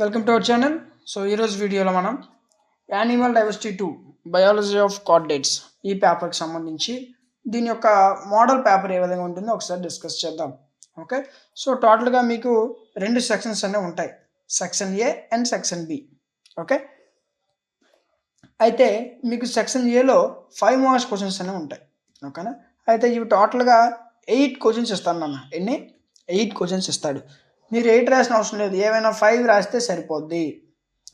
Welcome to our channel. So ఈరోజు వీడియోలో మనం animal diversity 2 biology of chordates ఈ పేపర్కి సంబంధించి దీని యొక్క మోడల్ పేపర్ ఏ విధంగా ఉంటుందో ఒకసారి డిస్కస్ చేద్దాం. ఓకే, సో టోటల్గా మీకు రెండు సెక్షన్స్ అనేవి ఉంటాయి, section A and section B. Okay, అయితే మీకు సెక్షన్ ఏలో 5 మార్క్స్ క్వశ్చన్స్ అనేవి ఉంటాయి. ఓకేనా, అయితే ఇవి టోటల్గా 8 క్వశ్చన్స్ ఇస్తాను అన్న. ఎన్ని? 8 క్వశ్చన్స్ ఇస్తాడు. మీరు 8 రాసిన అవసరం లేదు, ఏమైనా 5 రాస్తే సరిపోద్ది.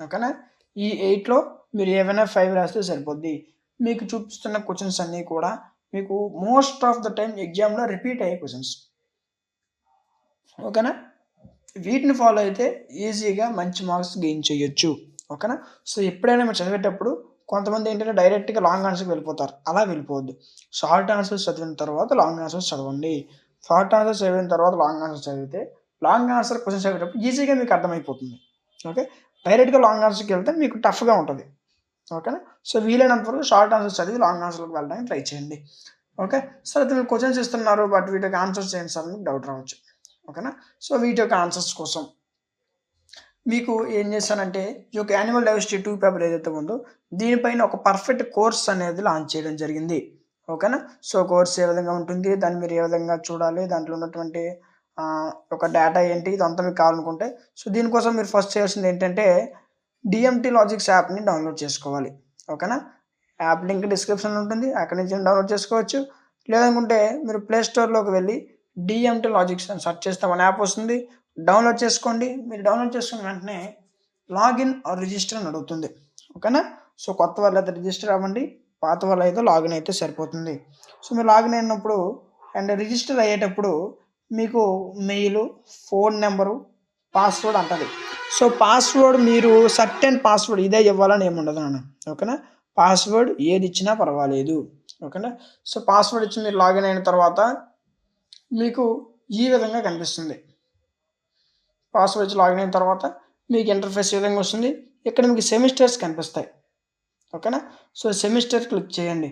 ఓకేనా, ఈ 8లో మీరు ఏమైనా 5 రాస్తే సరిపోద్ది. మీకు చూపిస్తున్న క్వశ్చన్స్ అన్నీ కూడా మీకు మోస్ట్ ఆఫ్ ద టైం ఎగ్జామ్లో రిపీట్ అయ్యే క్వశ్చన్స్. ఓకేనా, వీటిని ఫాలో అయితే ఈజీగా మంచి మార్క్స్ గెయిన్ చేయొచ్చు. ఓకేనా, సో ఎప్పుడైనా మీరు చదివేటప్పుడు కొంతమంది ఏంటంటే డైరెక్ట్గా లాంగ్ ఆన్సర్కి వెళ్ళిపోతారు. అలా వెళ్ళిపోవద్దు. షార్ట్ ఆన్సర్స్ చదివిన తర్వాత లాంగ్ ఆన్సర్స్ చదవండి. షార్ట్ ఆన్సర్స్ చదివిన తర్వాత లాంగ్ ఆన్సర్స్ చదివితే లాంగ్ ఆన్సర్ క్వశ్చన్స్ చదివేటప్పుడు ఈజీగా మీకు అర్థమైపోతుంది. ఓకే, డైరెక్ట్గా లాంగ్ ఆన్సర్కి వెళ్తే మీకు టఫ్గా ఉంటుంది. ఓకేనా, సో వీలైనంత వరకు షార్ట్ ఆన్సర్స్ చదివి లాంగ్ ఆన్సర్కి వెళ్ళడానికి ట్రై చేయండి. ఓకే, సార్ అయితే మీరు క్వశ్చన్స్ ఇస్తున్నారు బట్ వీటికి ఆన్సర్స్ చేయండి సార్ మీకు డౌట్ రావచ్చు. ఓకేనా, సో వీటి యొక్క ఆన్సర్స్ కోసం మీకు ఏం చేశానంటే ఈ యొక్క యానిమల్ డైవర్సిటీ 2 పేపర్ ఏదైతే ఉందో దీనిపైన ఒక పర్ఫెక్ట్ కోర్స్ అనేది లాంచ్ చేయడం జరిగింది. ఓకేనా, సో కోర్స్ ఏ విధంగా ఉంటుంది, దాన్ని మీరు ఏ విధంగా చూడాలి, దాంట్లో ఉన్నటువంటి ఒక డేటా ఏంటి, ఇదంతా మీకు కావాలనుకుంటే సో దీనికోసం మీరు ఫస్ట్ చేయాల్సింది ఏంటంటే డిఎంటీ లాజిక్స్ యాప్ని డౌన్లోడ్ చేసుకోవాలి. ఓకేనా, యాప్ లింక్ డిస్క్రిప్షన్లో ఉంటుంది, అక్కడి నుంచి డౌన్లోడ్ చేసుకోవచ్చు. లేదనుకుంటే మీరు ప్లే స్టోర్లోకి వెళ్ళి డిఎంటీ లాజిక్స్ అని సెర్చ్ చేస్తే మన యాప్ వస్తుంది, డౌన్లోడ్ చేసుకోండి. మీరు డౌన్లోడ్ చేసుకున్న వెంటనే లాగిన్ ఆర్ రిజిస్టర్ అని అడుగుతుంది. ఓకేనా, సో కొత్త వాళ్ళు అయితే రిజిస్టర్ అవ్వండి, పాత వాళ్ళు అయితే లాగిన్ అయితే సరిపోతుంది. సో మీరు లాగిన్ అయినప్పుడు అండ్ రిజిస్టర్ అయ్యేటప్పుడు మీకు మెయిల్, ఫోన్ నెంబరు, పాస్వర్డ్ అంటుంది. సో పాస్వర్డ్ మీరు సర్టెన్ పాస్వర్డ్ ఇదే ఇవ్వాలని ఏమి ఉండదు నాన్న. ఓకేనా, పాస్వర్డ్ ఏది ఇచ్చినా పర్వాలేదు. ఓకేనా, సో పాస్వర్డ్ ఇచ్చి మీరు లాగిన్ అయిన తర్వాత మీకు ఈ విధంగా కనిపిస్తుంది. పాస్వర్డ్ ఇచ్చి లాగిన్ అయిన తర్వాత మీకు ఇంటర్ఫేస్ ఈ విధంగా వస్తుంది. ఇక్కడ మీకు సెమిస్టర్స్ కనిపిస్తాయి. ఓకేనా, సో సెమిస్టర్ క్లిక్ చేయండి.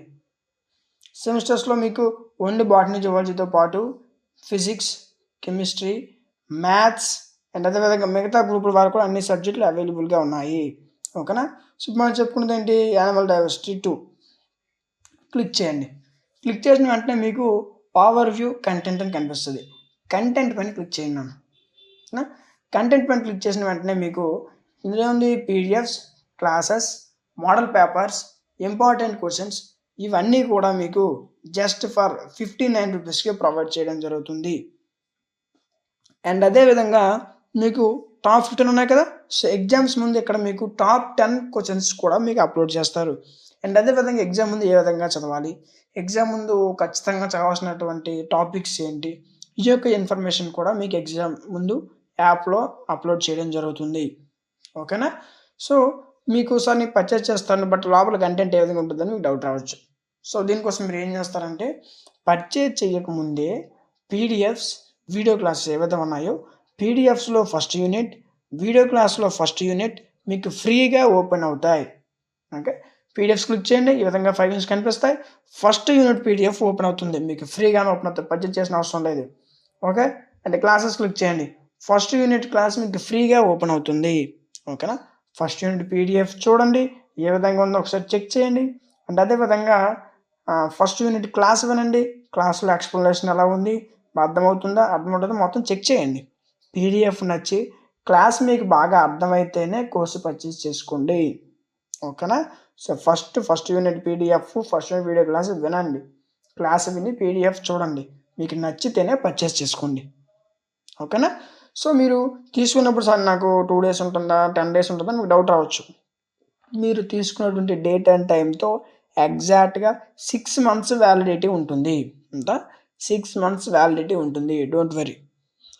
సెమిస్టర్స్లో మీకు ఓన్లీ బాటనీ జువాలజీతో పాటు ఫిజిక్స్, కెమిస్ట్రీ, మ్యాథ్స్ అండ్ అదేవిధంగా మిగతా గ్రూపుల వారు కూడా అన్ని సబ్జెక్టులు అవైలబుల్గా ఉన్నాయి. ఓకేనా, సో మనం చెప్పుకున్నది ఏంటి, యానిమల్ డైవర్సిటీ 2 క్లిక్ చేయండి. క్లిక్ చేసిన వెంటనే మీకు ఓవర్ వ్యూ కంటెంట్ అని కనిపిస్తుంది. కంటెంట్ పైన క్లిక్ చేయండి అన్న. కంటెంట్ పైన క్లిక్ చేసిన వెంటనే మీకు ఇందులో ఉంది PDFs, classes, model papers, important questions, ఇవన్నీ కూడా మీకు జస్ట్ ఫర్ 59 రూపీస్కి ప్రొవైడ్ చేయడం జరుగుతుంది. అండ్ అదేవిధంగా మీకు టాప్ 15 ఉన్నాయి కదా, సో ఎగ్జామ్స్ ముందు ఇక్కడ మీకు టాప్ 10 క్వశ్చన్స్ కూడా మీకు అప్లోడ్ చేస్తారు. అండ్ అదేవిధంగా ఎగ్జామ్ ముందు ఏ విధంగా చదవాలి, ఎగ్జామ్ ముందు ఖచ్చితంగా చదవాల్సినటువంటి టాపిక్స్ ఏంటి, ఈ యొక్క ఇన్ఫర్మేషన్ కూడా మీకు ఎగ్జామ్ ముందు యాప్లో అప్లోడ్ చేయడం జరుగుతుంది. ఓకేనా, సో మీకు సార్ నేను పర్చేస్ చేస్తాను బట్ లోపల కంటెంట్ ఏ విధంగా ఉంటుందని మీకు డౌట్ రావచ్చు. సో దీనికోసం మీరు ఏం చేస్తారంటే పర్చేజ్ చేయకముందే పీడిఎఫ్స్, వీడియో క్లాసెస్ ఏవైతే ఉన్నాయో పీడిఎఫ్స్లో ఫస్ట్ యూనిట్, వీడియో క్లాస్లో ఫస్ట్ యూనిట్ మీకు ఫ్రీగా ఓపెన్ అవుతాయి. ఓకే, పీడిఎఫ్స్ క్లిక్ చేయండి, ఈ విధంగా 5 యూనిట్స్ కనిపిస్తాయి. ఫస్ట్ యూనిట్ పీడిఎఫ్ ఓపెన్ అవుతుంది, మీకు ఫ్రీగానే ఓపెన్ అవుతుంది, పర్చేజ్ చేసిన అవసరం లేదు. ఓకే, అంటే క్లాసెస్ క్లిక్ చేయండి, ఫస్ట్ యూనిట్ క్లాస్ మీకు ఫ్రీగా ఓపెన్ అవుతుంది. ఓకేనా, ఫస్ట్ యూనిట్ పీడిఎఫ్ చూడండి ఏ విధంగా ఉందో ఒకసారి చెక్ చేయండి. అండ్ అదేవిధంగా ఫస్ట్ యూనిట్ క్లాస్ వినండి, క్లాస్లో ఎక్స్ప్లెనేషన్ ఎలా ఉంది, అర్థమవుతుందో మొత్తం చెక్ చేయండి. పీడిఎఫ్ నచ్చి క్లాస్ మీకు బాగా అర్థమైతేనే కోర్సు పర్చేస్ చేసుకోండి. ఓకేనా, so first unit PDF, first unit video class వినండి, క్లాస్ విని పీడిఎఫ్ చూడండి, మీకు నచ్చితేనే పర్చేస్ చేసుకోండి. ఓకేనా, సో మీరు తీసుకున్నప్పుడు సార్ నాకు 2 డేస్ ఉంటుందా 10 డేస్ ఉంటుందా మీకు డౌట్ రావచ్చు. మీరు తీసుకున్నటువంటి డేట్ అండ్ టైంతో ఎగ్జాక్ట్గా 6 మంత్స్ వ్యాలిడిటీ ఉంటుంది. అంతా 6 మంత్స్ వ్యాలిడిటీ ఉంటుంది, డోంట్ వరీ.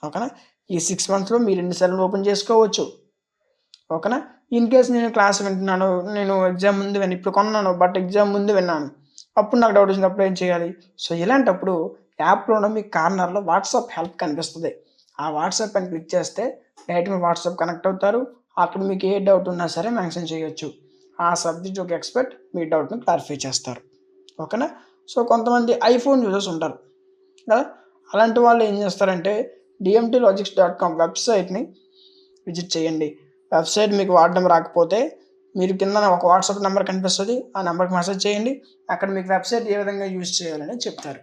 ఓకేనా, ఈ 6 మంత్స్లో మీరు ఎన్నిసార్లు ఓపెన్ చేసుకోవచ్చు. ఓకేనా, ఇన్ కేస్ నేను క్లాస్ వింటున్నాను, నేను ఎగ్జామ్ ముందు ఇప్పుడు కొన్నాను బట్ ఎగ్జామ్ ముందు విన్నాను, అప్పుడు నాకు డౌట్ వచ్చినప్పుడు ఏం చేయాలి. సో ఇలాంటప్పుడు యాప్లోనే మీ కార్నర్లో వాట్సాప్ హెల్ప్ కనిపిస్తుంది. ఆ వాట్సాప్ అని క్లిక్ చేస్తే డైరెక్ట్గా వాట్సాప్ కనెక్ట్ అవుతారు. అక్కడ మీకు ఏ డౌట్ ఉన్నా సరే మెన్షన్ చేయొచ్చు. ఆ సబ్జెక్ట్ ఒక ఎక్స్పర్ట్ మీ డౌట్ని క్లారిఫై చేస్తారు. ఓకేనా, సో కొంతమంది ఐఫోన్ యూజర్స్ ఉంటారు కదా, అలాంటి వాళ్ళు ఏం చేస్తారంటే dmtlogics.com వెబ్సైట్ని విజిట్ చేయండి. వెబ్‌సైట్ మీకు వాడడం రాకపోతే మీరు కిందన ఒక వాట్సాప్ నెంబర్ కనిపిస్తది. ఆ నెంబర్‌కి మెసేజ్ చేయండి. అక్కడ మీకు వెబ్‌సైట్ ఏ విధంగా యూజ్ చేయాలనేది చెప్తారు.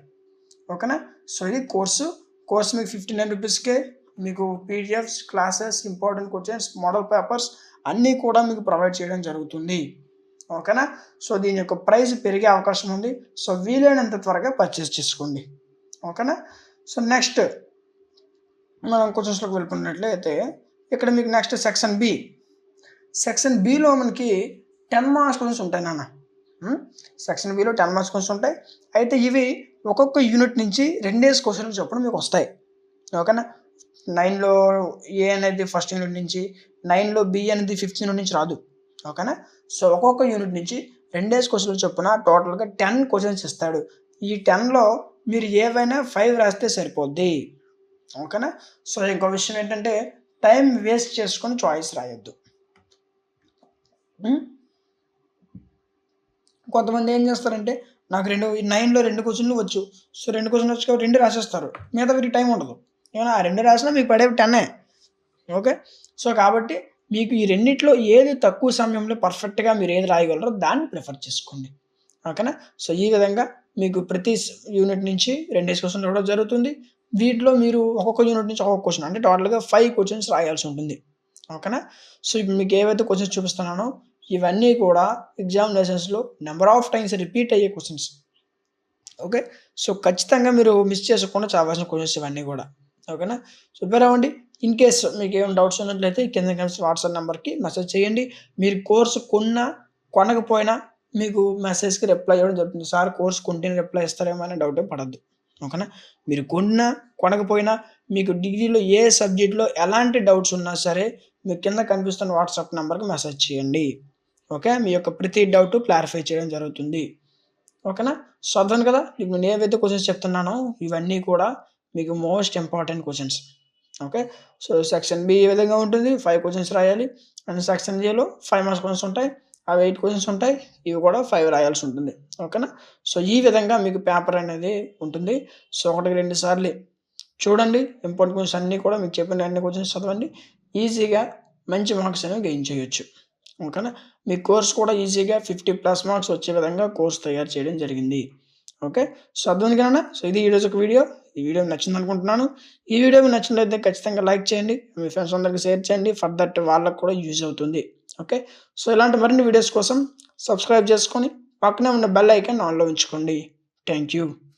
ఓకేనా? సో, ఇది కోర్సు. కోర్స్ మీకు ₹59కే మీకు PDFs, classes, important questions, model papers అన్నీ కూడా మీకు ప్రొవైడ్ చేయడం జరుగుతుంది. ఓకేనా? సో, దీని యొక్క ప్రైస్ పెరిగే అవకాశం ఉంది. సో, వీలైనంత త్వరగా పర్చేస్ చేసుకోండి. ఓకేనా? సో, నెక్స్ట్ మనం క్వెషన్స్‌లోకి వెళ్ళిపోయినట్లయితే ఇక్కడ మీకు నెక్స్ట్ సెక్షన్ బి. సెక్షన్ బిలో మనకి 10 మార్క్స్ క్వెషన్స్ ఉంటాయి నాన్న. సెక్షన్ బిలో 10 మార్క్స్ క్వెషన్స్ ఉంటాయి. అయితే ఇవి ఒక్కొక్క యూనిట్ నుంచి 2 క్వెషన్లు చొప్పున మీకు వస్తాయి. ఓకేనా? 9లో ఏ అనేది ఫస్ట్ యూనిట్ నుంచి, 9లో బి అనేది ఫిఫ్త్ యూనిట్ నుంచి రాదు. ఓకేనా? సో, ఒక్కొక్క యూనిట్ నుంచి 2 క్వెషన్లు చొప్పున టోటల్‌గా 10 క్వెషన్స్ ఇస్తాడు. ఈ 10లో మీరు ఏవైనా 5 రాస్తే సరిపోద్ది. ఓకేనా? సో, ఇంకో విషయం ఏంటంటే టైం వేస్ట్ చేసుకొని చాయిస్ రాయొద్దు. కొంతమంది ఏం చేస్తారంటే నాకు 9లో 2 క్వెషన్లు వచ్చు. సో, 2 క్వెషన్లు వచ్చు కాబట్టి 2 రాసేస్తారు. మిగతా వీటికి టైం ఉండదు. ఏమైనా ఆ 2 రాసినా మీకు పడేవి 10. ఓకే. సో, కాబట్టి మీకు ఈ రెండిట్లో ఏది తక్కువ సమయంలో పర్ఫెక్ట్‌గా మీరు ఏది రాయగలరో దాన్ని ప్రిఫర్ చేసుకోండి. ఓకేనా? సో, ఈ విధంగా మీకు ప్రతి యూనిట్ నుంచి 2 క్వెషన్లు ఇవ్వడం జరుగుతుంది. వీటిలో మీరు ఒక్కొక్క యూనిట్ నుంచి ఒక్కొక్క క్వెషన్ అంటే టోటల్‌గా 5 క్వెషన్స్ రాయాల్సి ఉంటుంది. ఓకేనా? సో, ఇప్పుడు మీకు ఏవైతే క్వెషన్స్ చూపిస్తున్నానో ఇవన్నీ కూడా ఎగ్జామినేషన్స్‌లో నంబర్ ఆఫ్ టైమ్స్ రిపీట్ అయ్యే క్వెషన్స్. ఓకే. సో, ఖచ్చితంగా మీరు మిస్ చేసుకోకుండా చదవాల్సిన క్వెషన్స్ ఇవన్నీ కూడా. ఓకేనా? సో, ప్రిపేర్ అవ్వండి. ఇన్ కేస్ మీకేమైనా డౌట్స్ ఉన్నట్లయితే కింద కనిపిస్తున్న వాట్సాప్ నంబర్‌కి మెసేజ్ చేయండి. మీరు కోర్స్ కొన్నా, కొనకపోయినా మీకు మెసేజ్‌కి రిప్లై ఇవ్వడం జరుగుతుంది. సార్ కోర్స్ కొంటేనే రిప్లై ఇస్తారేమో అనే డౌట్ ఏం పడొద్దు. ఓకేనా? మీరు కొన్నా, కొనకపోయినా మీకు డిగ్రీలో ఏ సబ్జెక్ట్‌లో ఎలాంటి డౌట్స్ ఉన్నా సరే మీకు కింద కనిపిస్తున్న వాట్సాప్ నంబర్‌కి మెసేజ్ చేయండి. ఓకే. మీ యొక్క ప్రతి డౌట్ క్లారిఫై చేయడం జరుగుతుంది. ఓకేనా? సో, అర్థమైంది కదా! ఇప్పుడు నేను ఏవైతే క్వెషన్స్ చెప్తున్నానో ఇవన్నీ కూడా మీకు most important questions. Okay. So, section B ఈ విధంగా ఉంటుంది. 5 క్వెషన్స్ రాయాలి. అండ్ సెక్షన్ ఏలో 5 మార్క్స్ క్వెషన్స్ ఉంటాయి. అవి 8 క్వెషన్స్ ఉంటాయి. ఇవి కూడా 5 రాయాల్సి ఉంటుంది. ఓకేనా? సో, ఈ విధంగా మీకు పేపర్ అనేది ఉంటుంది. సో, ఒకటికి 2 సార్లు చూడండి. ఇంపార్టెంట్ క్వెషన్స్ అన్నీ కూడా మీకు చెప్పిన అన్ని క్వెషన్స్ చదవండి. ఈజీగా మంచి మార్క్స్ అనేవి గెయిన్ చేయొచ్చు. ఓకేనా? మీ కోర్స్ కూడా ఈజీగా 50+ మార్క్స్ వచ్చే విధంగా కోర్స్ తయారు చేయడం జరిగింది. ఓకే. సో, అర్థమైంది కదన్నా! సో, ఇది ఈరోజు ఒక వీడియో. ఈ వీడియో నచ్చిందనుకుంటున్నాను. ఈ వీడియో మీకు నచ్చినట్లయితే ఖచ్చితంగా లైక్ చేయండి. మీ ఫ్రెండ్స్ అందరికి షేర్ చేయండి. ఫర్ దట్ వాళ్ళకి కూడా యూజ్ అవుతుంది. ఓకే. సో, ఇలాంటి మరిన్ని వీడియోస్ కోసం సబ్స్క్రైబ్ చేసుకొని పక్కనే ఉన్న బెల్ ఐకాన్ ఆన్‌లో ఉంచుకోండి. Thank you.